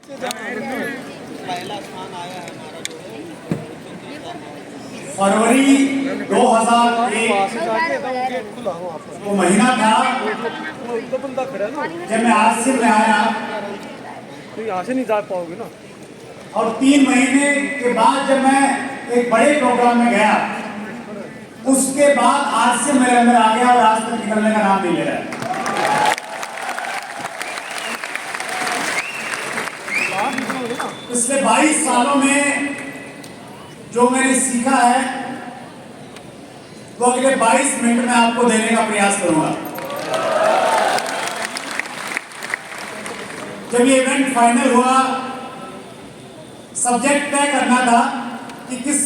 पहला स्थान आया है हमारा जो है फरवरी 2001 वो महीना था जब मैं आसिफ में आया, तो यहाँ से नहीं जा पाओगे ना। और 3 महीने के बाद जब मैं एक बड़े प्रोग्राम में गया, उसके बाद आसिफ मेरे अंदर आ गया और आज तक निकलने का नाम नहीं ले रहा है। पिछले 22 सालों में जो मैंने सीखा है वो अगले 22 मिनट में आपको देने का प्रयास करूंगा। जब ये इवेंट फाइनल हुआ, सब्जेक्ट तय करना था कि किस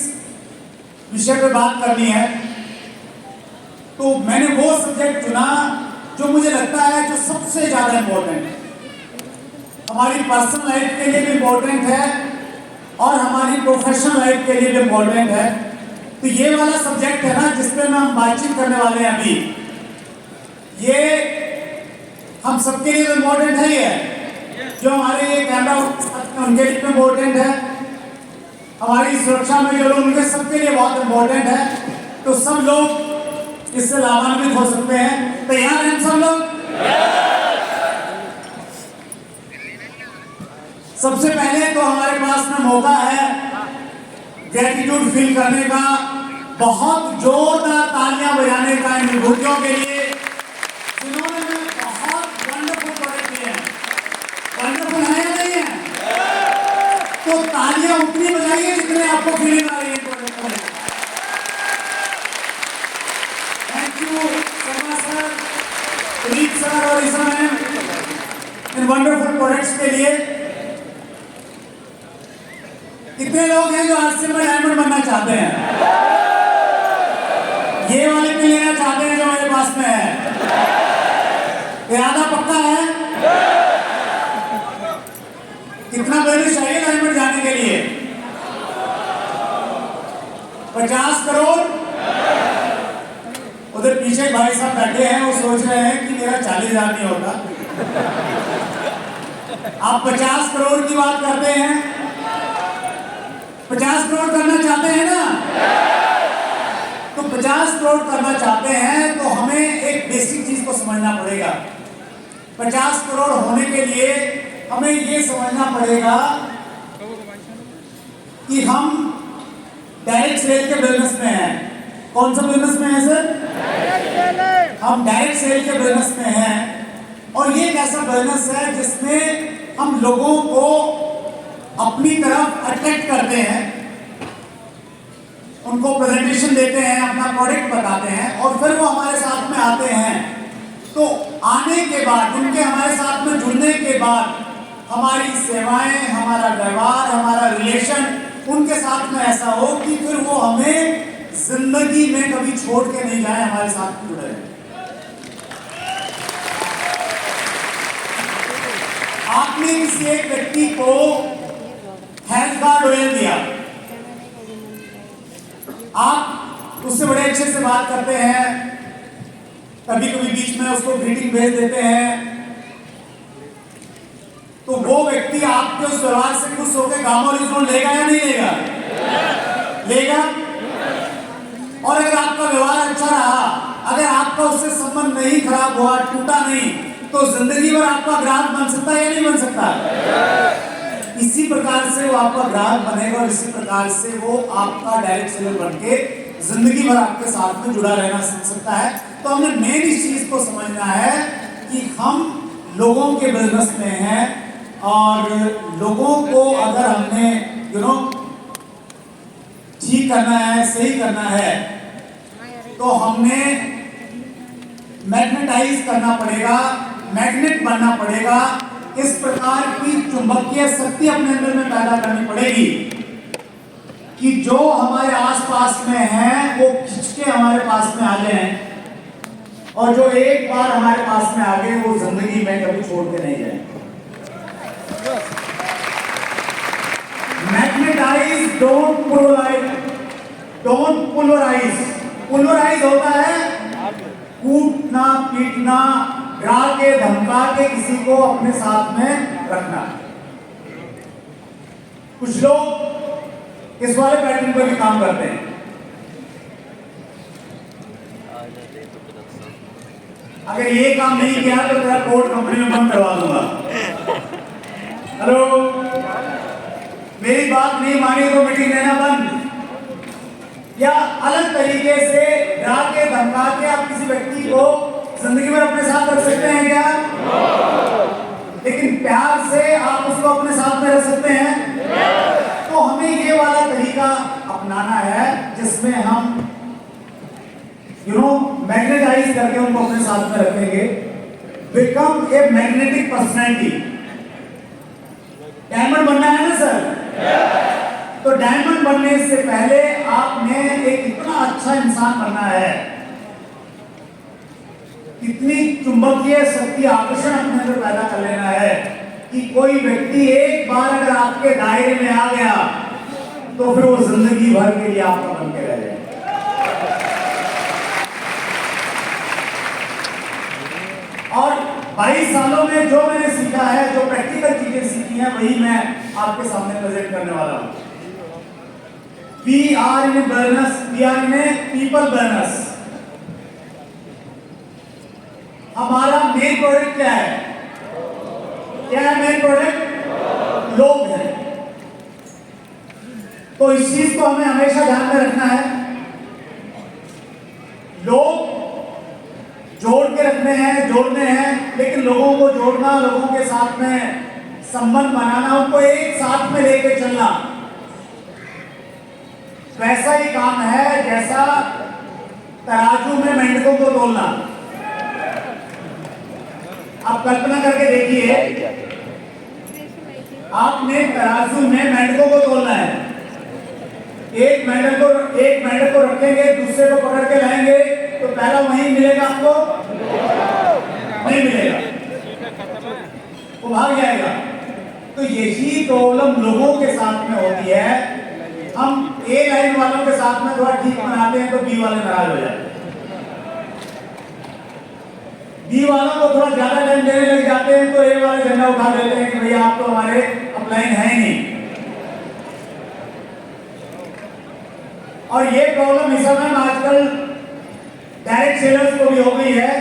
विषय पे बात करनी है, तो मैंने वो सब्जेक्ट चुना जो मुझे लगता है जो सबसे ज्यादा इंपॉर्टेंट है, हमारी पर्सनल लाइफ के लिए भी इम्पोर्टेंट है और हमारी प्रोफेशनल लाइफ के लिए भी इम्पोर्टेंट है। तो ये वाला सब्जेक्ट है ना जिसपे हम बातचीत करने वाले हैं अभी, ये हम सबके लिए इम्पोर्टेंट है। ये जो हमारे ये कैमरा उनके लिए इम्पोर्टेंट है, हमारी सुरक्षा में जो लोग उनके सबके लिए बहुत इम्पोर्टेंट है। तो सब लोग इससे लाभान्वित हो सकते हैं। तैयार हैं सब लोग? सबसे पहले तो हमारे पास में मौका है ग्रेटिट्यूड फील करने का, बहुत जोरदार तालियां बजाने का इन विभूतियों के लिए जिन्होंने बहुत वंडरफुल प्रोडक्ट दिए हैं। वंडरफुल है या नहीं है? तो तालियां उतनी बजाइए जितने आपको फीलिंग आ रही है प्रोडक्ट को। Thank you Sharma sir, Puneet sir और ईसा मैम इन वंडरफुल प्रोडक्ट्स के लिए। कितने लोग हैं जो आरसीएम में डायमंड बनना चाहते हैं? ये वाले भी लेना चाहते हैं जो मेरे पास में है? इरादा पक्का है? कितना बैलेंस चाहिए डायमंड जाने के लिए? 50 करोड़। उधर पीछे भाई साहब बैठे हैं, वो सोच रहे हैं कि मेरा 40,000 नहीं होता। आप 50 करोड़ की बात करते हैं, 50 करोड़ करना चाहते हैं ना? तो 50 करोड़ करना चाहते हैं तो हमें एक बेसिक चीज को समझना पड़ेगा। 50 करोड़ होने के लिए हमें ये समझना पड़ेगा कि हम डायरेक्ट सेल के बिजनेस में हैं। कौन सा बिजनेस में है सर? हम डायरेक्ट सेल के बिजनेस में हैं, और ये एक ऐसा बिजनेस है जिसमें हम लोगों को अपनी तरफ अट्रैक्ट करते हैं, उनको प्रेजेंटेशन देते हैं, अपना प्रोडक्ट बताते हैं और फिर वो हमारे साथ में आते हैं। तो आने के बाद, उनके हमारे साथ में जुड़ने के बाद हमारी सेवाएं, हमारा व्यवहार, हमारा रिलेशन उनके साथ में ऐसा हो कि फिर वो हमें जिंदगी में कभी छोड़ के नहीं जाए, हमारे साथ में जुड़े रहें। आपने किसी एक व्यक्ति को हेल्थ कार्ड ऑयल दिया, आप उससे बड़े अच्छे से बात करते हैं, कभी कभी बीच में उसको ग्रीटिंग भेज देते हैं, तो वो व्यक्ति आपके उस व्यवहार से खुश होकर गामोरिजोन लेगा या नहीं लेगा? लेगा। और अगर आपका व्यवहार अच्छा रहा, अगर आपका उससे संबंध नहीं खराब हुआ, टूटा नहीं, तो जिंदगी भर आपका ग्राहक बन सकता है या नहीं बन सकता? इसी प्रकार से वो आपका ग्राहक बनेगा और इसी प्रकार से वो आपका डायरेक्ट सेलर बन के जिंदगी भर आपके साथ में जुड़ा रहना सीख सकता है। तो हमें मेन इस चीज को समझना है कि हम लोगों के बिजनेस में हैं, और लोगों को अगर हमने ठीक करना है, सही करना है, तो हमने मैग्नेटाइज करना पड़ेगा, मैग्नेट बनना पड़ेगा। इस प्रकार की चुंबकीय शक्ति अपने अंदर में पैदा करनी पड़ेगी कि जो हमारे आसपास में हैं वो खिंच के हमारे पास में आ जाएं, और जो एक बार हमारे पास में आ गए वो जिंदगी में कभी छोड़ के नहीं जाए। Magnetize, don't polarize. Don't polarize. Polarize होता है कूटना, पीटना, डरा के, धमका के किसी को अपने साथ में रखना। कुछ लोग इस वाले पैटर्न पर भी काम करते हैं। अगर ये काम नहीं किया तो तेरा कोर्ट कंपनी में बंद करवा दूंगा। हेलो, मेरी बात नहीं मानी तो मीटिंग लेना बंद, या अलग तरीके से डरा के धमका के आप किसी व्यक्ति को जिंदगी में अपने साथ रख सकते हैं क्या? लेकिन प्यार से आप उसको अपने साथ में रख सकते हैं। तो हमें ये वाला तरीका अपनाना है जिसमें हम मैग्नेटाइज करके उनको अपने साथ में रखेंगे। Become a magnetic personality. Diamond बनना है ना सर? तो डायमंड बनने से पहले आपने एक इतना अच्छा इंसान बनना है, इतनी चुंबकीय शक्ति आकर्षण अपने अंदर पैदा कर लेना है कि कोई व्यक्ति एक बार अगर आपके दायरे में आ गया तो फिर वो जिंदगी भर के लिए आपका बन के रह जाए। और 22 सालों में जो मैंने सीखा है, जो प्रैक्टिकल चीजें सीखी हैं, वही मैं आपके सामने प्रेजेंट करने वाला हूं। We are in a business, we are in a people business। हमारा मेन प्रोडक्ट क्या है? क्या है मेन प्रोडक्ट? लोग हैं। तो इस चीज को हमें हमेशा ध्यान में रखना है। लोग जोड़ के रखने हैं, जोड़ने हैं, लेकिन लोगों को जोड़ना, लोगों के साथ में संबंध बनाना, उनको एक साथ में लेके चलना, वैसा ही काम है जैसा तराजू में मेंढकों को तोलना। आप कल्पना करके देखिए, आपने तराजू में मेंढकों को तोलना है। एक मेंढक को रखेंगे, दूसरे को पकड़ के लाएंगे तो पहला वहीं मिलेगा आपको? नहीं मिलेगा, वो भाग जाएगा। तो यही प्रॉब्लम लोगों के साथ में होती है। हम ए लाइन वालों के साथ में थोड़ा ठीक बनाते हैं तो बी वाले नाराज हो जाते हैं। बी वालों को थोड़ा ज्यादा टाइम देने लग जाते हैं तो ए वाले झंडा उठा देते हैं कि भैया आप तो हमारे अपलाइन है ही नहीं। और ये प्रॉब्लम इस समय आजकल डायरेक्ट सेलर्स को भी हो गई है।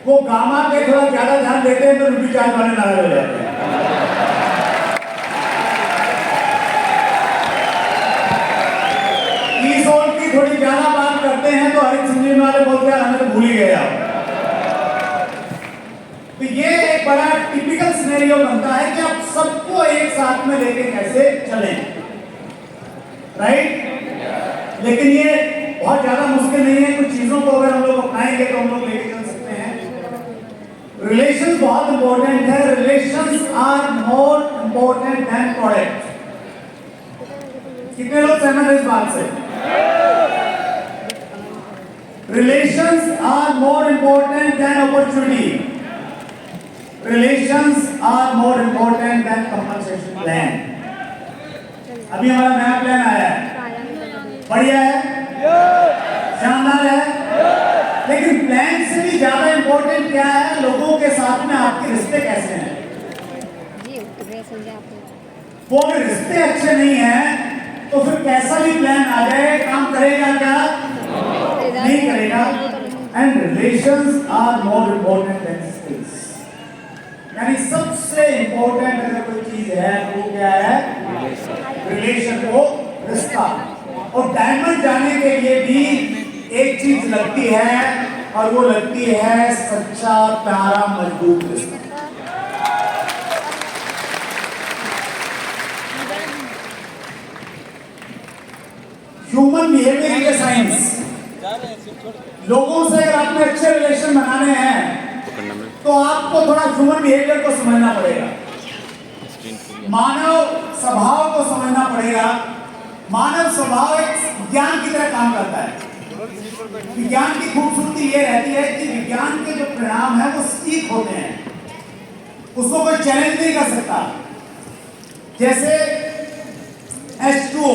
वो गामा के थोड़ा ज्यादा ध्यान देते हैं तो रुपी चार्ज वाले नाराज हो जाते हैं। की थोड़ी ज्यादा बात करते हैं तो हरित संजीवनी वाले बोलते हैं हमें तो भूल ही गए आप। तो ये एक बड़ा टिपिकल सिनेरियो बनता है कि आप सबको एक साथ में लेके कैसे चलें, राइट? लेकिन ये बहुत ज्यादा मुश्किल नहीं है। कुछ चीजों को अगर हम लोग अपनाएंगे तो हम लोग लेके चल सकते हैं। रिलेशंस बहुत इंपॉर्टेंट है। Relations are more important than product. कितने लोग सहमत हैं इस बात से? Relations are more important than opportunity. Relations are more important than compensation plan. अभी हमारा नया प्लान आया है, बढ़िया है, शानदार है, लेकिन प्लान से भी ज्यादा इंपॉर्टेंट क्या है? लोगों के साथ में आपके रिश्ते कैसे हैं। वो अगर रिश्ते अच्छे नहीं हैं तो फिर कैसा भी प्लान आ जाए काम करेगा क्या? नहीं करेगा। And relations are more important than skills. यानी सबसे इंपॉर्टेंट अगर कोई चीज है वो क्या है? रिलेशन को, रिश्ता। और डायमंड जाने के लिए भी एक चीज लगती है और वो लगती है सच्चा, प्यारा, मजबूत रिश्ता। Human behaviour is a science. लोगों से अगर आपने अच्छे रिलेशन बनाने हैं तो आपको थोड़ा ह्यूमन बिहेवियर को समझना पड़ेगा, मानव स्वभाव को समझना पड़ेगा। मानव स्वभाव एक विज्ञान की तरह काम करता है। विज्ञान की खूबसूरती ये रहती है कि विज्ञान के जो परिणाम है वो सटीक होते हैं, उसको कोई चैलेंज नहीं कर सकता। जैसे H2O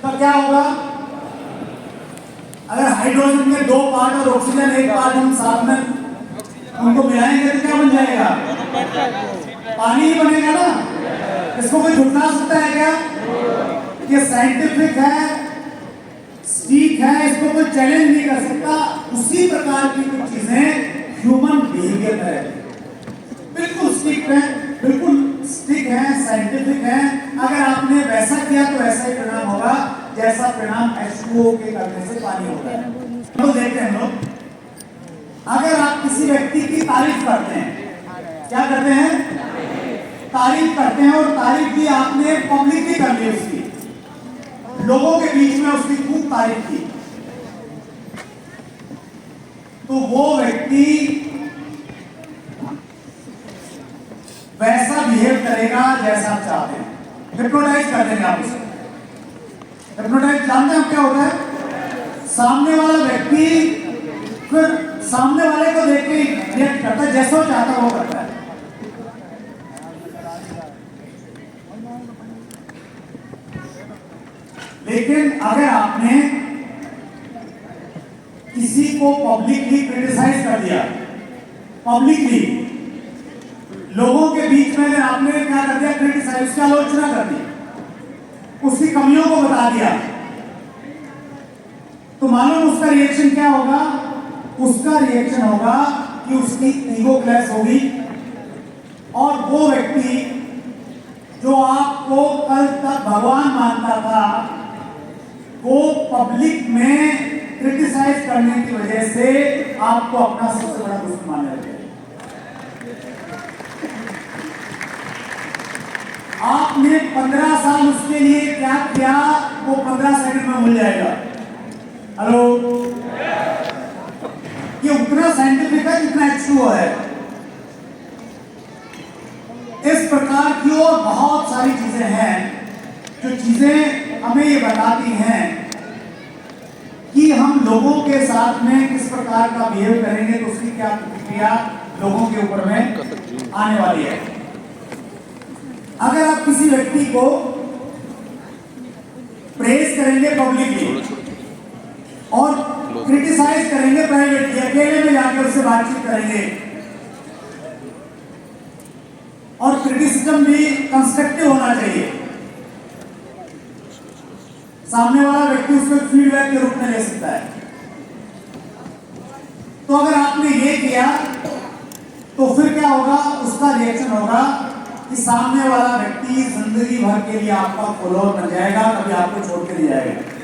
का क्या होगा? अगर हाइड्रोजन के 2 पार्ट और ऑक्सीजन 1 पार्ट हम साथ में उनको मिलाएंगे तो क्या बन जाएगा? पानी ही बनेगा ना। इसको कोई झुठला सकता है क्या? ये साइंटिफिक है, स्टीक है, इसको कोई चैलेंज नहीं कर सकता। उसी प्रकार की कुछ चीजें ह्यूमन बिहेवियर में है, बिल्कुल स्टिक है, बिल्कुल स्टिक है, साइंटिफिक है। अगर आपने वैसा किया तो ऐसा ही परिणाम होगा जैसा परिणाम H2O के करने से पानी होता है। तो देखते हैं हम लोग, अगर आप किसी व्यक्ति की तारीफ करते हैं, क्या करते हैं? तारीफ करते हैं, और तारीफ भी आपने पब्लिकली कर ली, उसकी लोगों के बीच में उसकी खूब तारीफ की, तो वो व्यक्ति वैसा बिहेव करेगा जैसा आप चाहते हैं। हिप्नोटाइज कर देंगे आप उसे। हिप्नोटाइज जानते हैं क्या होता है? सामने वाला व्यक्ति फिर सामने वाले को देख के रिएक्ट करता है, जैसा वो चाहता है वो करता है। लेकिन अगर आपने किसी को पब्लिकली क्रिटिसाइज कर दिया, पब्लिकली लोगों के बीच में अगर आपने क्या कर दिया, क्रिटिसाइज, उसकी आलोचना कर दी, उसकी कमियों को बता दिया, तो मालूम उसका रिएक्शन क्या होगा? उसका रिएक्शन होगा कि उसकी ईगो क्लैश होगी, और वो व्यक्ति जो आपको कल तक भगवान मानता था, वो पब्लिक में क्रिटिसाइज करने की वजह से आपको अपना सबसे बड़ा दुश्मन मानने लगे। आपने 15 साल उसके लिए क्या किया, वो 15 सेकंड में भूल जाएगा। हेलो, ये उतना साइंटिफिक है जितना H2O है। इस प्रकार की और बहुत सारी चीजें हैं जो चीजें हमें ये बताती हैं कि हम लोगों के साथ में किस प्रकार का बिहेव करेंगे तो उसकी क्या प्रतिक्रिया लोगों के ऊपर में आने वाली है। अगर आप किसी व्यक्ति को प्रेज करेंगे पब्लिकली और क्रिटिसाइज करेंगे प्राइवेटली, अकेले में जाकर उससे बातचीत करेंगे, और क्रिटिसिज्म भी कंस्ट्रक्टिव होना चाहिए, सामने वाला व्यक्ति उसको फीडबैक के रूप में ले सकता है। तो अगर आपने ये किया तो फिर क्या होगा? उसका रिएक्शन होगा कि सामने वाला व्यक्ति जिंदगी भर के लिए आपका फॉलोअर बन जाएगा, कभी आपको छोड़ के नहीं जाएगा।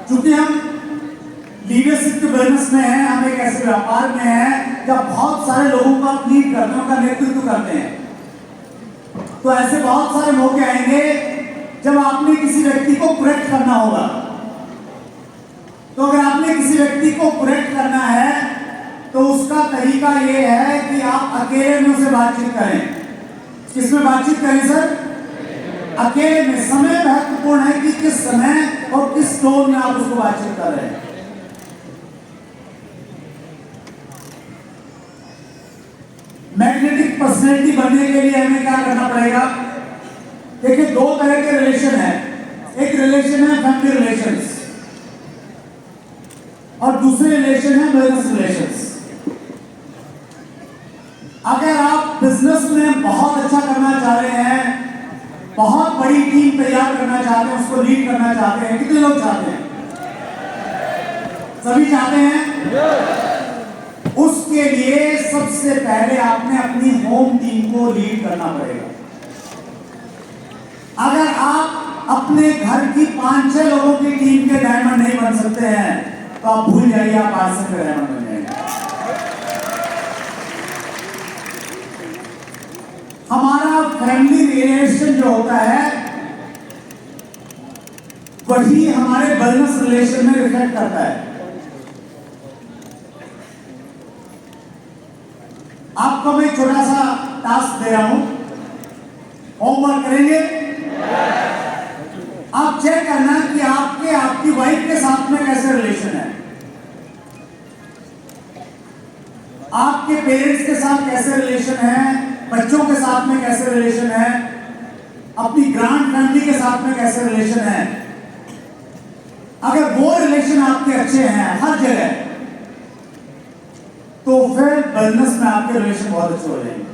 क्योंकि हम लीडरशिप के बिजनेस में हैं, हम एक ऐसे व्यापार में हैं जब बहुत सारे लोगों का लीड करते हैं, उनका नेतृत्व करते हैं, तो ऐसे बहुत सारे मौके आएंगे जब आपने किसी व्यक्ति को करेक्ट करना होगा। तो अगर आपने किसी व्यक्ति को करेक्ट करना है तो उसका तरीका ये है कि आप अकेले में उसे बातचीत करें। किसमें बातचीत करें सर? अकेले में। समय महत्वपूर्ण है कि किस समय और किस टोन में आप उसको बातचीत कर रहे हैं। मैग्नेटिक पर्सनैलिटी बनने के लिए हमें क्या करना पड़ेगा? देखिए, दो तरह के रिलेशन है। एक रिलेशन है फैमिली रिलेशंस और दूसरे रिलेशन है बिजनेस रिलेशंस। अगर आप बिजनेस में बहुत अच्छा करना चाह रहे हैं, बहुत बड़ी टीम तैयार करना चाहते हैं, उसको लीड करना चाहते हैं, कितने लोग चाहते हैं? सभी चाहते हैं। उसके लिए सबसे पहले आपने अपनी होम टीम को लीड करना पड़ेगा। अगर आप अपने घर की 5-6 लोगों की टीम के डायमंड नहीं बन सकते हैं तो आप भूल जाइए, आप आज से डायमंड बन जाएंगे। हमारा फैमिली रिलेशन जो होता है वही हमारे बिजनेस रिलेशन में रिफ्लेक्ट करता है। आपको मैं छोटा सा टास्क दे रहा हूं, होमवर्क करेंगे। आप चेक करना कि आपकी वाइफ के साथ में कैसे रिलेशन है, आपके पेरेंट्स के साथ कैसे रिलेशन है, बच्चों के साथ में कैसे रिलेशन है, अपनी ग्रांड फैमिली के साथ में कैसे रिलेशन है। अगर वो रिलेशन आपके अच्छे हैं हर जगह, तो फिर बिजनेस में आपके रिलेशन बहुत अच्छे हो जाएंगे।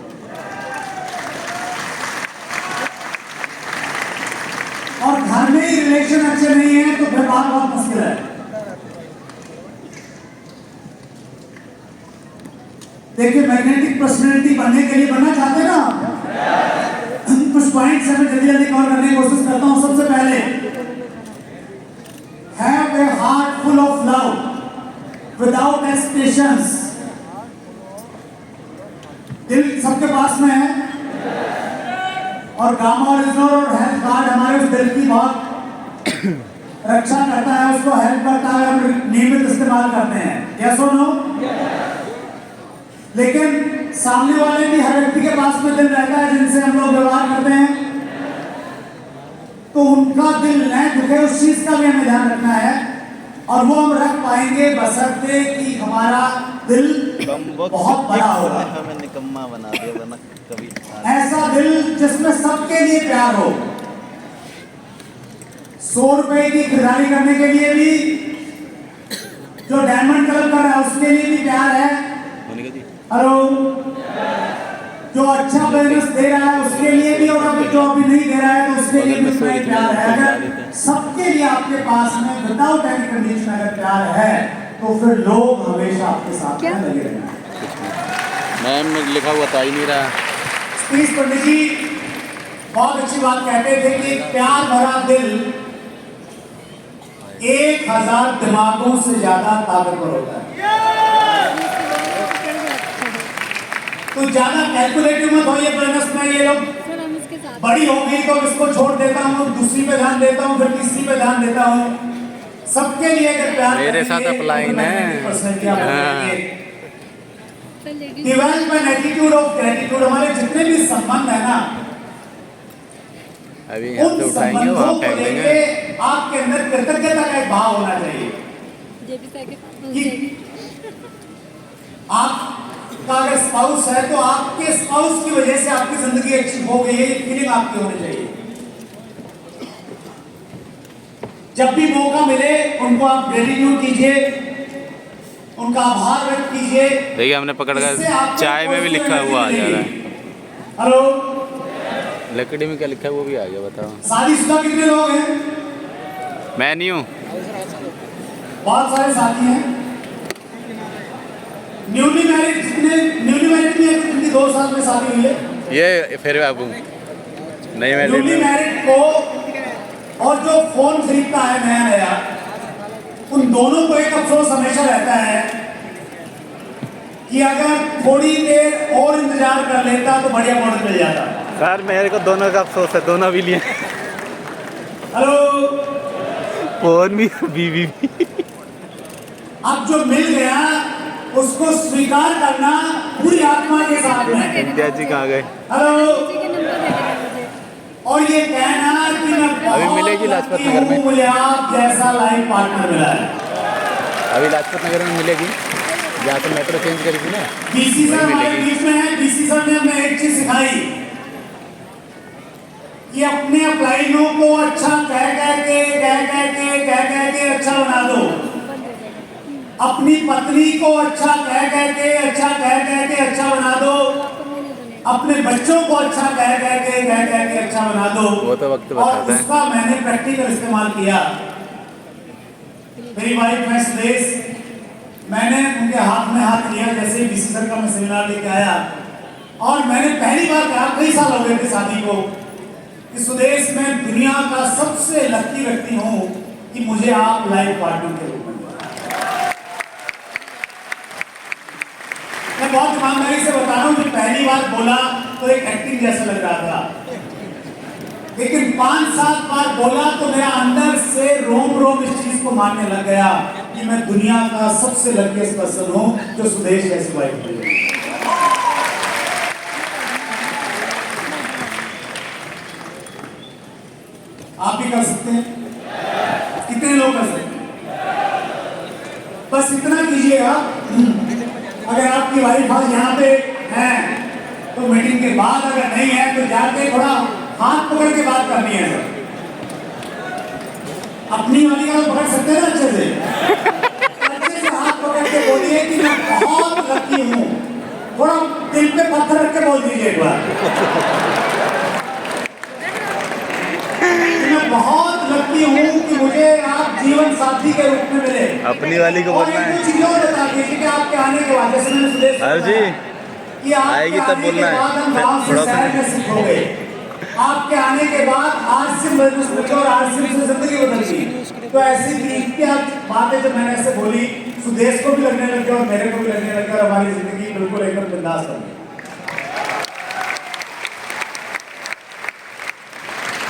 और घर में ही रिलेशन अच्छे नहीं है तो फिर बात बहुत मुश्किल है। देखिए, मैग्नेटिक पर्सनैलिटी बनने के लिए बनना चाहते हैं ना आप? कुछ पॉइंट्स मैं जल्दी जल्दी कवर करने की कोशिश करता हूं। सबसे पहले, have a heart full of love without aspirations. दिल सबके पास में है और गामा और इग्नोर और हेल्थ कार्ड हमारे उस दिल की बहुत रक्षा करता है, उसको हेल्प करता है, हम नियमित इस्तेमाल करते हैं। यस और नो? लेकिन सामने वाले भी, हर व्यक्ति के पास में दिल रहता है जिनसे हम लोग व्यवहार करते हैं, तो उनका दिल न दुखे, उस चीज का भी हमें ध्यान रखना है। और वो हम रख पाएंगे बशर्ते कि हमारा दिल बहुत बड़ा होगा। हमें निकम्मा बना दिया, वरना कभी ऐसा दिल जिसमें सबके लिए प्यार हो। 100 रुपए की खरीदारी करने के लिए भी, जो डायमंड क्लब कर रहा है उसके लिए भी प्यार है। हेलो, जो अच्छा बिजनेस दे रहा है उसके लिए भी, और अभी जो अभी नहीं दे रहा है तो उसके लिए भी उतना ही प्यार है। अगर सबके लिए आपके पास में विदाउट एनी कंडीशन अगर प्यार है तो फिर लोग हमेशा आपके साथ में लगे रहेंगे। मैम लिखा हुआ था ही नहीं रहा। सतीश पंडित जी बहुत अच्छी बात कहते थे कि प्यार भरा दिल 1000 दिमागों से ज्यादा ताकतवर होता है। तो ज्यादा कैलकुलेटिव मत होइए बिजनेस में। ये लोग बड़ी हो गई तो इसको छोड़ देता हूँ, दूसरी पे ध्यान देता हूँ, फिर तीसरी पे ध्यान देता हूँ। सबके लिए अगर प्यार मेरे साथ अपलाइन है। Development attitude of gratitude. हमारे जितने भी संबंध है ना, अभी यहाँ से उठाएंगे वहाँ फेंक देंगे। आपके अंदर कृतज्ञता का एक भाव होना चाहिए कि आपका अगर स्पाउस है तो आपके स्पाउस की वजह से आपकी जिंदगी अच्छी हो गई है, ये फीलिंग आपकी होनी चाहिए। जब भी मौका मिले उनको आप ग्रेटिट्यूड कीजिए, उनका आभार व्यक्त कीजिए। देखिए, हमने पकड़ कर चाय में भी लिखा हुआ आ जा रहा है। हेलो, लकड़ी में क्या लिखा है वो भी आ गया, बताओ। शादीशुदा कितने लोग हैं? मैं नहीं हूँ। बहुत सारे साथी हैं। न्यूली मैरिड कितने? न्यूली मैरिड में कितनी 2 साल में शादी हुई है? ये फिर बाबू नहीं, मैं न्यूली मैरिड को और जो फोन खरीदता है नया नया, उन दोनों को एक अफसोस हमेशा रहता है कि अगर थोड़ी देर और इंतजार कर लेता तो बढ़िया मॉडल मिल जाता। सर मेरे को दोनों का अफसोस है, दोनों भी लिए। हेलो, फोन भी, बीवी भी। अब जो मिल गया उसको स्वीकार करना पूरी आत्मा के साथ में। विद्या जी कहाँ गए? हेलो, और ये कहना कि मैं अभी मिलेगी लाजपत नगर में। मुझे आप जैसा लाइफ पार्टनर मिला है। अभी लाजपत नगर में मिलेगी, जहाँ से मेट्रो चेंज करेगी ना। डीसी सर हमारे बीच में है। डीसी सर ने हमें एक चीज सिखाई कि अपने अपलाइनों को अच्छा कह के अच्छा बना दो। अपनी पत्नी को अच्छा कह के अच्छा बना दो। अपने बच्चों को अच्छा कह के अच्छा बना दो। वो तो वक्त और बताता है। उसका मैंने प्रैक्टिकल इस्तेमाल किया। मेरी वाइफ है सुदेश, मैंने उनके हाथ में हाथ लिया जैसे ही डीसी सर का मैं सेमिनार लेके आया, और मैंने पहली बार कहा, कई साल हो गए थे शादी को, कि सुदेश मैं दुनिया का सबसे लकी व्यक्ति हूं कि मुझे आप लाइफ पार्टनर के रूप में। मैं बहुत ईमानदारी से बता रहा हूं कि पहली बार बोला तो एक एक्टिंग जैसा लग रहा था, लेकिन 5-7 बार बोला तो मेरा अंदर से रोम रोम इस चीज को मानने लग गया कि मैं दुनिया का सबसे लकीस्ट पर्सन हूं जो सुदेश जैसी वाइफ मिली। आप भी कर सकते हैं। कितने लोग कर सकते हैं? बस इतना कीजिएगा, अगर आपकी वाइफ आज यहाँ पे है तो मीटिंग के बाद, अगर नहीं है तो जाके थोड़ा हाथ पकड़ के बात करनी है सर। अपनी वाली का पकड़ सकते हैं ना अच्छे से हाथ पकड़ के बोलिए कि मैं बहुत लकी हूँ थोड़ा दिल पे पत्थर रख के बोल दीजिए एक बार। मैं बहुत लकी हूँ कि मुझे आप जीवन साथी के रूप में मिले। अपनी वाली को और बोलना एक है। दो चीजें और बता दीजिए कि आपके आने के बाद, जैसे मैंने सुदेश हर जी कि आपके आएगी तब आने के बोलना है। बाद हम गाँव से थोड़ा शहर में शिफ्ट हो गए। आपके आने के बाद आज से मजबूत और आज से जिंदगी बदल गई। तो ऐसी क्या बातें जो मैंने ऐसे बोली, सुदेश को भी लगने लगे और मेरे को भी लगने लगे और हमारी जिंदगी बिल्कुल एकदम बिंदास बन गई।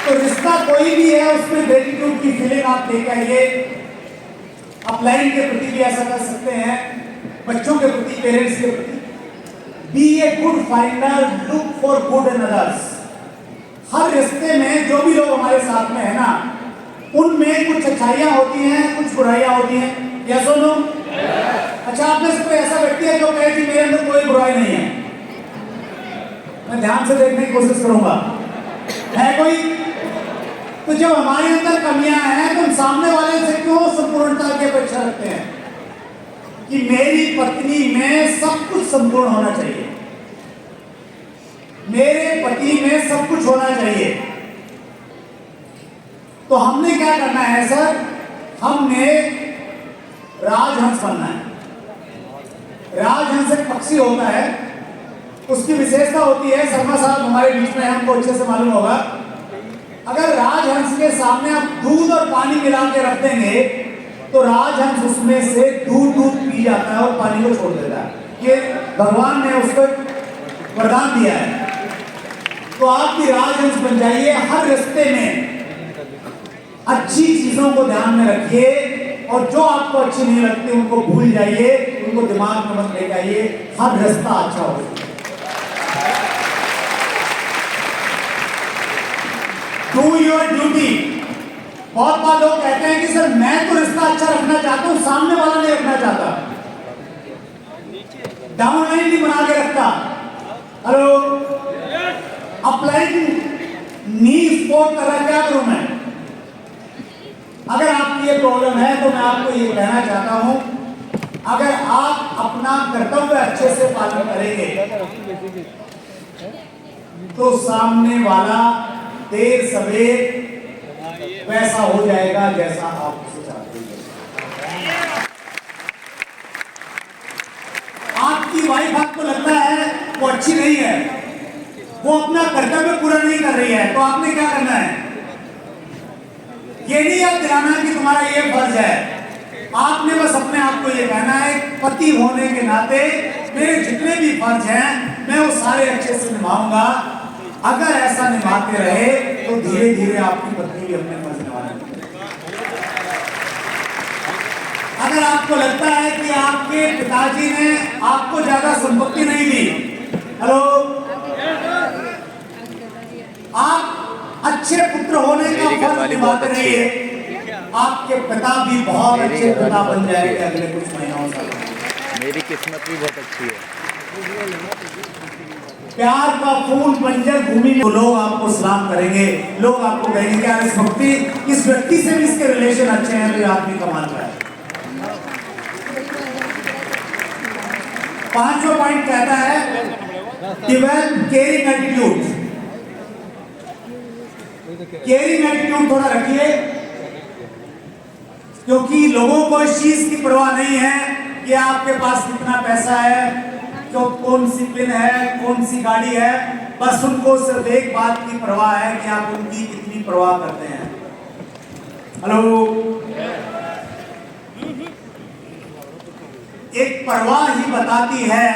तो रिश्ता कोई भी है उसमें ग्रेटिट्यूड की फीलिंग आप लेके आइए। अपलाइन के प्रति भी ऐसा कर सकते हैं, बच्चों के प्रति, पेरेंट्स के प्रति। Be a good finder, look for good in others. हर रिश्ते में जो भी लोग हमारे साथ में है ना, उनमें कुछ अच्छाइयां होती हैं, कुछ बुराइयां होती हैं। या सुनो, अच्छा आप में से कोई ऐसा व्यक्ति है जो कहे कि मेरे अंदर कोई बुराई नहीं है? मैं ध्यान से देखने की कोशिश करूंगा। है कोई? तो जब हमारे अंदर कमियां हैं तो हम सामने वाले से क्यों संपूर्णता की अपेक्षा रखते हैं कि मेरी पत्नी में सब कुछ संपूर्ण होना चाहिए, मेरे पति में सब कुछ होना चाहिए। तो हमने क्या करना है सर? हमने राजहंस बनना है। राजहंस एक पक्षी होता है, उसकी विशेषता होती है, शर्मा साहब हमारे बीच में, हमको अच्छे से मालूम होगा। अगर राजहंस के सामने आप दूध और पानी मिला के रख देंगे तो राजहंस उसमें से दूध पी जाता है और पानी को छोड़ देता है। ये भगवान ने उसको वरदान दिया है। तो आप भी राजहंस बन जाइए। हर रिश्ते में अच्छी चीजों को ध्यान में रखिए और जो आपको अच्छी नहीं लगती उनको भूल जाइए, उनको दिमाग में मत लेके आइए। हर रिश्ता अच्छा हो। Do your duty. बहुत बार लोग कहते हैं कि सर मैं तो रिश्ता अच्छा रखना चाहता हूं, सामने वाला नहीं रखना चाहता, डाउनलाइन नहीं बना के रखता। हेलो, अपलाइन नी स्पोर्ट कर रहा, क्या करूं मैं? अगर आपकी ये प्रॉब्लम है तो मैं आपको ये कहना चाहता हूं, अगर आप अपना कर्तव्य अच्छे से पालन करेंगे तो सामने वाला देर सवेर वैसा हो जाएगा जैसा आप उसे चाहते हैं। आपकी वाइफ आपको लगता है वो अच्छी नहीं है, वो अपना कर्तव्य पूरा नहीं कर रही है, तो आपने क्या करना है? ये नहीं याद दिलाना कि तुम्हारा ये फर्ज है। आपने बस अपने आप को ये कहना है, पति होने के नाते मेरे जितने भी फर्ज हैं मैं वो सारे अच्छे से निभाऊंगा। अगर ऐसा निभाते रहे तो धीरे धीरे आपकी पत्नी भी अपने फर्ज निभाएगी। अगर आपको लगता है कि आपके पिताजी ने आपको ज्यादा संपत्ति नहीं दी, हेलो, आप अच्छे पुत्र होने का फर्ज निभाते रहिए, आपके पिता भी बहुत अच्छे पिता बन जाएंगे अगले कुछ महीनों से। मेरी किस्मत भी बहुत अच्छी है। प्यार का फूल बंजर भूमि में, तो लोग आपको सलाम करेंगे, लोग आपको कहेंगे क्या इस व्यक्ति से भी इसके रिलेशन अच्छे हैं, तो आदमी कमाल का है। 5वां पॉइंट कहता है develop caring attitude. Caring attitude थोड़ा रखिए, क्योंकि लोगों को इस चीज की परवाह नहीं है कि आपके पास कितना पैसा है, जो कौन सी पिन है, कौन सी गाड़ी है। बस उनको सिर्फ एक बात की परवाह है कि आप उनकी कितनी परवाह करते हैं। हेलो, एक परवाह ही बताती है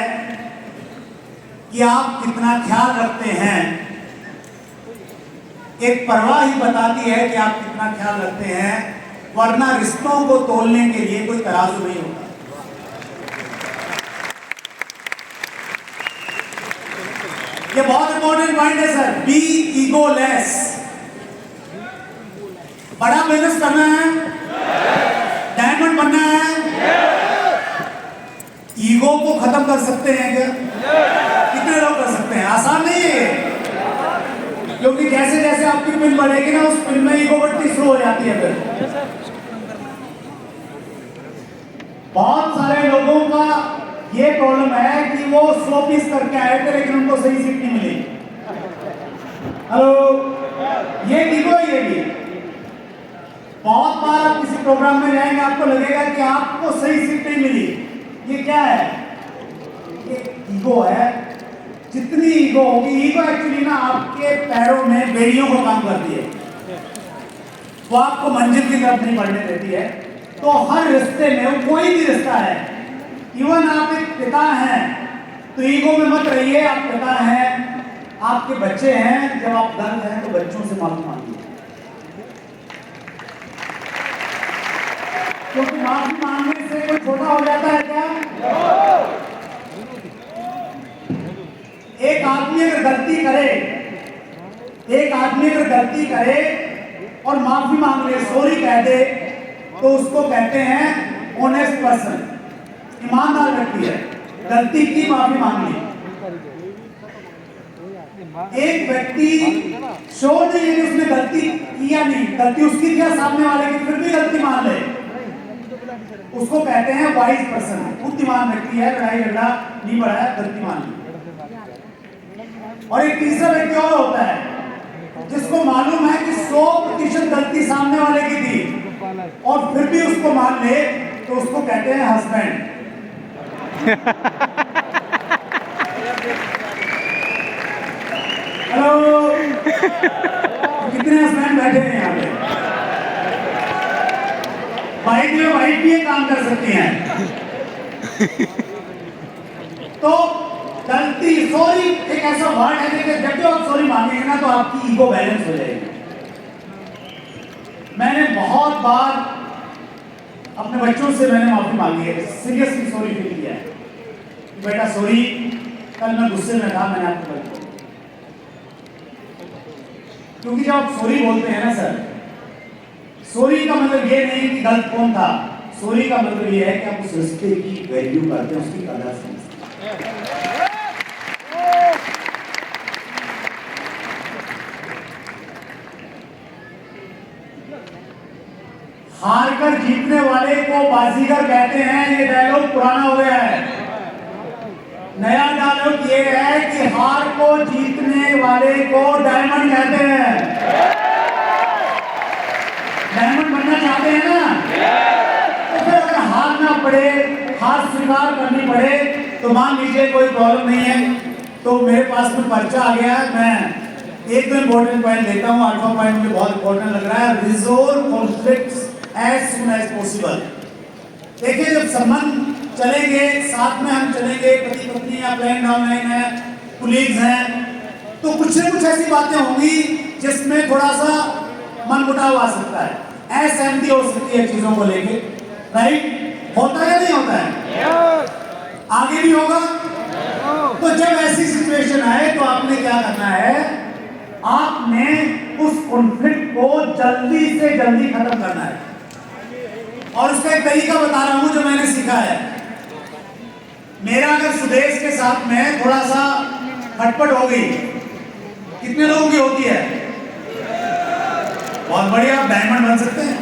कि आप कितना ख्याल रखते हैं। एक परवाह ही बताती है कि आप कितना ख्याल रखते हैं, वरना रिश्तों को तोलने के लिए कोई तराजू नहीं होता। ये बहुत इंपॉर्टेंट पॉइंट है सर। Be egoless. बड़ा बिजनेस करना है, डायमंड बनना है, ईगो को खत्म कर सकते हैं क्या? कितने लोग कर सकते हैं? आसान नहीं है, क्योंकि जैसे जैसे आपकी पिन बढ़ेगी ना, उस पिन में ईगो बढ़ती शुरू हो जाती है। फिर बहुत सारे लोगों का ये प्रॉब्लम है कि वो 100 पीस करके आए थे लेकिन उनको सही सीट नहीं मिली। हेलो, ये ईगो है। ये भी बहुत बार आप किसी प्रोग्राम में जाएंगे आपको लगेगा कि आपको सही सीट नहीं मिली। ये क्या है? ये ईगो है। जितनी ईगो होगी, ईगो एक्चुअली ना आपके पैरों में बेड़ियों को काम करती है, वो आपको मंजिल की तरफ नहीं बढ़ने देती है। तो हर रिश्ते में, कोई भी रिश्ता है, इवन आप एक पिता हैं तो ईगो में मत रहिए। आप पिता हैं, आपके बच्चे हैं, जब आप दर्द हैं तो बच्चों से माफी मांगिए, क्योंकि माफी मांगने से कोई छोटा हो जाता है क्या? एक आदमी अगर गलती करे और माफी मांग ले, सॉरी कह दे, तो उसको कहते हैं ऑनेस्ट पर्सन, ईमानदार व्यक्ति है। गलती की, माफी मांग ली। एक व्यक्ति श्योर नहीं है कि उसने गलती किया नहीं, गलती उसकी थी सामने वाले की, फिर भी गलती मान ले, उसको कहते हैं वाइज पर्सन, बुद्धिमान व्यक्ति है। लड़ाई झगड़ा नहीं बढ़ा है, गलती मान ली। और एक तीसरा व्यक्ति और होता है जिसको मालूम है कि 100% गलती सामने वाले की थी और फिर भी उसको मान ले, तो उसको कहते हैं हस्बैंड। हेलो, कितने हस्बैंड बैठे हैं यहाँ पे? वाइफ भी ये काम कर सकती हैं। तो गलती, सॉरी एक ऐसा वर्ड है कि जब भी आप सॉरी मांगेंगे ना तो आपकी ईगो बैलेंस हो जाएगी। मैंने बहुत बार अपने बच्चों से मैंने माफी मांगी है, सीरियसली सॉरी फील किया है। बेटा सॉरी, कल मैं गुस्से में था, मैंने आपको गलत बोला। क्योंकि जब आप सॉरी बोलते हैं ना सर, सॉरी का मतलब ये नहीं कि गलत कौन था, सॉरी का मतलब ये है कि आप उस रिश्ते की वैल्यू करते हैं, उसकी कदर समझते हैं। हारकर जीतने वाले को बाजीगर कहते हैं, ये डायलॉग पुराना हो गया है। नया डायलॉग ये है कि हार को जीतने वाले को डायमंड कहते हैं। डायमंड बनना चाहते हैं ना, तो फिर अगर हार ना पड़े, हार स्वीकार करनी पड़े, तो मान लीजिए कोई प्रॉब्लम नहीं है, तो मेरे पास में पर्चा आ गया, मैं एक दो इंपॉर्टेंट पॉइंट देता हूँ। अल्फा पॉइंट मुझे बहुत इंपॉर्टेंट लग रहा है, resolve conflicts as soon as possible. देखिए, जब संबंध चलेंगे, साथ में हम चलेंगे, पति पत्नी या प्लान डाउनलाइन है, कुलीग्स हैं, तो कुछ न कुछ ऐसी बातें होंगी जिसमें थोड़ा सा मनमुटाव आ सकता है, असहमति हो सकती है चीजों को लेके, राइट? होता है नहीं होता है? आगे भी होगा। तो जब ऐसी सिचुएशन आए तो आपने क्या करना है, आपने उस कॉन्फ्लिक्ट को जल्दी से जल्दी खत्म करना है। और उसका एक तरीका बता रहा हूं जो मैंने सीखा है। मेरा अगर सुदेश के साथ में थोड़ा सा खटपट हो गई, कितने लोगों की होती है? बहुत बढ़िया, आप डायमंड बन सकते हैं।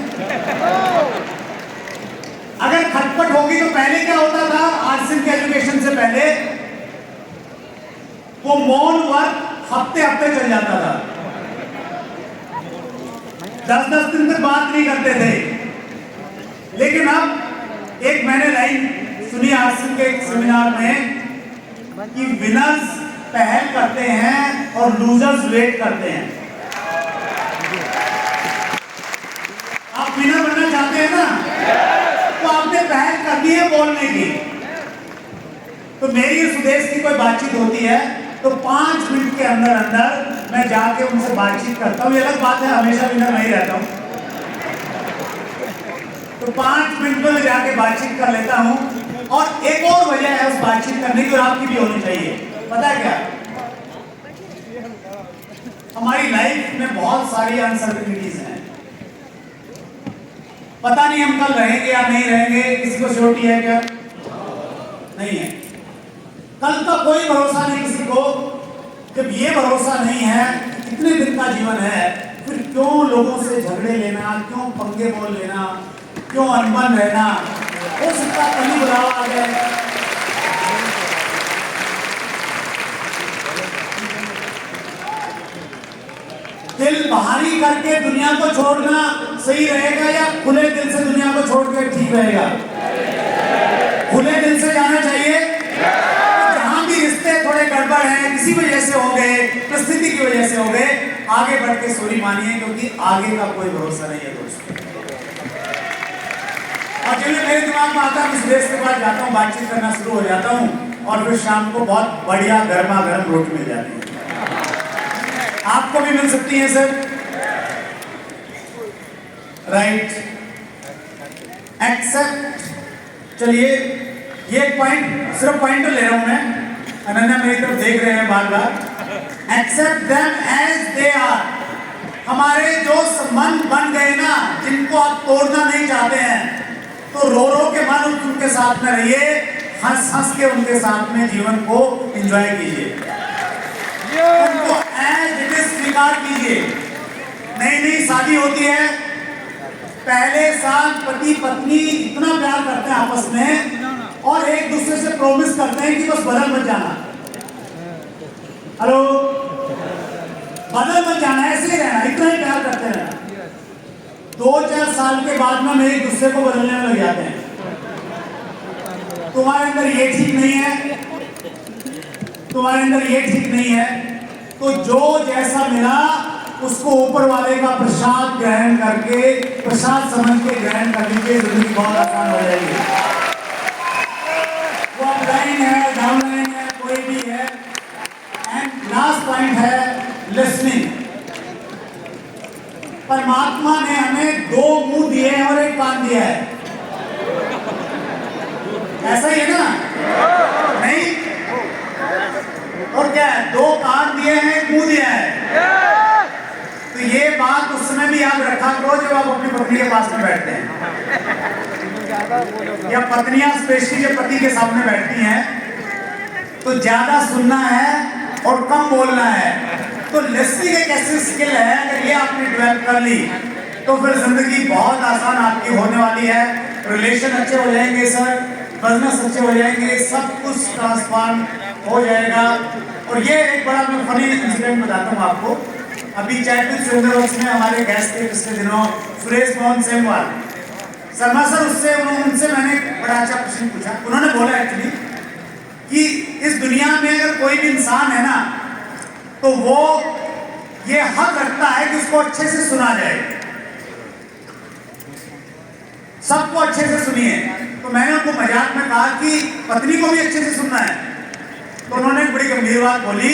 अगर खटपट होगी तो पहले क्या होता था, आर्ट्स के एजुकेशन से पहले वो मौन वर्क हफ्ते हफ्ते चल जाता था, 10-10 दिन तक बात नहीं करते थे। लेकिन अब एक मैंने लाइन सुनी आर्ट्स के एक सेमिनार में कि विनर्स पहल करते हैं और लूजर्स वेट करते हैं। आप विनर बनना चाहते हैं ना, तो आपने पहल करनी है बोलने की। तो मेरी सुदेश की कोई बातचीत होती है तो 5 मिनट के अंदर अंदर मैं जाके उनसे बातचीत करता हूँ। ये अलग बात है, हमेशा विनर नहीं रहता हूँ, तो 5 मिनट में मैं जाके बातचीत कर लेता हूँ। और एक और वजह है उस बातचीत करने की, और आपकी भी होनी चाहिए। पता है क्या, हमारी लाइफ में बहुत सारी अनसर्टेनिटीज हैं। पता नहीं हम कल रहेंगे या नहीं रहेंगे, किसी को श्योरिटी है क्या? नहीं है। कल का कोई भरोसा नहीं किसी को। जब ये भरोसा नहीं है कि कितने दिन का जीवन है, फिर क्यों लोगों से झगड़े लेना, क्यों पंगे बोल लेना, क्यों अनबन रहना? हो सकता है कल ही बुलावा आ जाए, दिल बाहरी करके दुनिया को छोड़ना सही रहेगा या खुले दिल से दुनिया को छोड़ के ठीक रहेगा? खुले दिल से जाना चाहिए। जहां भी रिश्ते थोड़े गड़बड़ हैं, किसी वजह से हो गए, परिस्थिति की वजह से हो गए, आगे बढ़ के सॉरी मानिए, क्योंकि आगे का कोई भरोसा नहीं है दोस्तों। और चलिए, मेरे दिमाग में आता है, इस देश के बाद जाता हूँ, बातचीत करना शुरू हो जाता हूँ और फिर शाम को बहुत बढ़िया गर्मा गर्म रोटी मिल जाती है। आपको भी मिल सकती है सर, राइट? एक्सेप्ट। चलिए, ये पॉइंट, सिर्फ पॉइंट ले रहा हूं मैं, अनन्या मेरी तरफ देख रहे हैं बार बार। Accept them as they are. हमारे जो संबंध बन गए ना, जिनको आप तोड़ना नहीं चाहते हैं, तो रो रो के मन उनके साथ में रहिए, हंस हंस के उनके साथ में जीवन को एंजॉय कीजिए, उनको एज इट इज स्वीकार कीजिए। नई नई शादी होती है, पहले साल पति पत्नी इतना प्यार करते हैं आपस में और एक दूसरे से प्रॉमिस करते हैं कि बस बदल मत जाना। हेलो, बदल मत जाना, ऐसे ही रहना, इतना ही प्यार करते रहना। 2-4 साल के बाद में एक दूसरे को बदलने में लग जाते हैं। तुम्हारे अंदर ये ठीक नहीं है, तुम्हारे अंदर ये ठीक नहीं है, तो जो जैसा मिला उसको ऊपर वाले का प्रसाद ग्रहण करके, प्रसाद समझ के ग्रहण कर लीजिए, जिंदगी बहुत आसान हो जाएगी। वो अपलाइन है, डाउनलाइन है, कोई भी है। एंड लास्ट पॉइंट है लिसनिंग। परमात्मा ने हमें 2 मुंह दिए हैं और 1 कान दिया है, ऐसा ही है ना? नहीं? और क्या है? 2 कान दिए हैं, 1 मुंह दिया है। तो ये बात उस समय भी याद रखा करो जब आप अपनी पत्नी के पास में बैठते हैं, या पत्नियां स्पेशली जब पति के सामने बैठती हैं, तो ज्यादा सुनना है और कम बोलना है। तो लिसनिंग एक ऐसी स्किल है, अगर ये आपने डेवलप कर ली तो फिर जिंदगी बहुत आसान आपकी होने वाली है। रिलेशन अच्छे हो जाएंगे सर, बिजनेस अच्छे हो जाएंगे, सब कुछ ट्रांसफॉर्म हो जाएगा। और ये एक बड़ा मैं फनी इंसिडेंट बताता हूँ आपको। अभी चैटविल सुंदरवर्क्स में हमारे गेस्ट थे पिछले दिनों, सुरेश मोहन सेमवाल शर्मा सर। उनसे मैंने बड़ा अच्छा क्वेश्चन पूछा। उन्होंने बोला एक्चुअली कि इस दुनिया में अगर कोई भी इंसान है ना, तो वो ये हक रखता है कि उसको अच्छे से सुना जाए, सबको अच्छे से सुनिए। तो मैंने उनको मजाक में कहा कि पत्नी को भी अच्छे से सुनना है। तो उन्होंने बड़ी गंभीर बात बोली।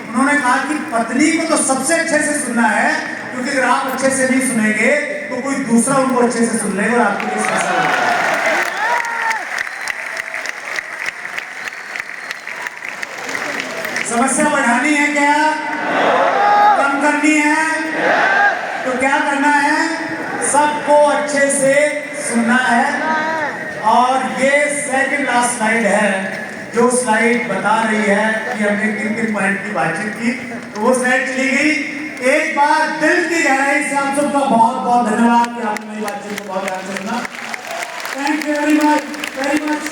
उन्होंने कहा कि पत्नी को तो सबसे अच्छे से सुनना है, क्योंकि अगर आप अच्छे से नहीं सुनेंगे तो कोई दूसरा उनको अच्छे से सुन लेगा और आपके लिए समस्या होगी। समस्या बढ़ानी है क्या? कम करनी है? तो क्या करना है? सबको अच्छे से सुनना है। और ये सेकंड लास्ट स्लाइड है, जो स्लाइड बता रही है कि हमने किन पॉइंट की बातचीत की। तो वो स्लाइड चली गई। एक बार दिल की गहराई से आप सबका बहुत बहुत धन्यवाद कि आपने मेरी बातचीत को बहुत ध्यान से सुना। Thank you very much, very much.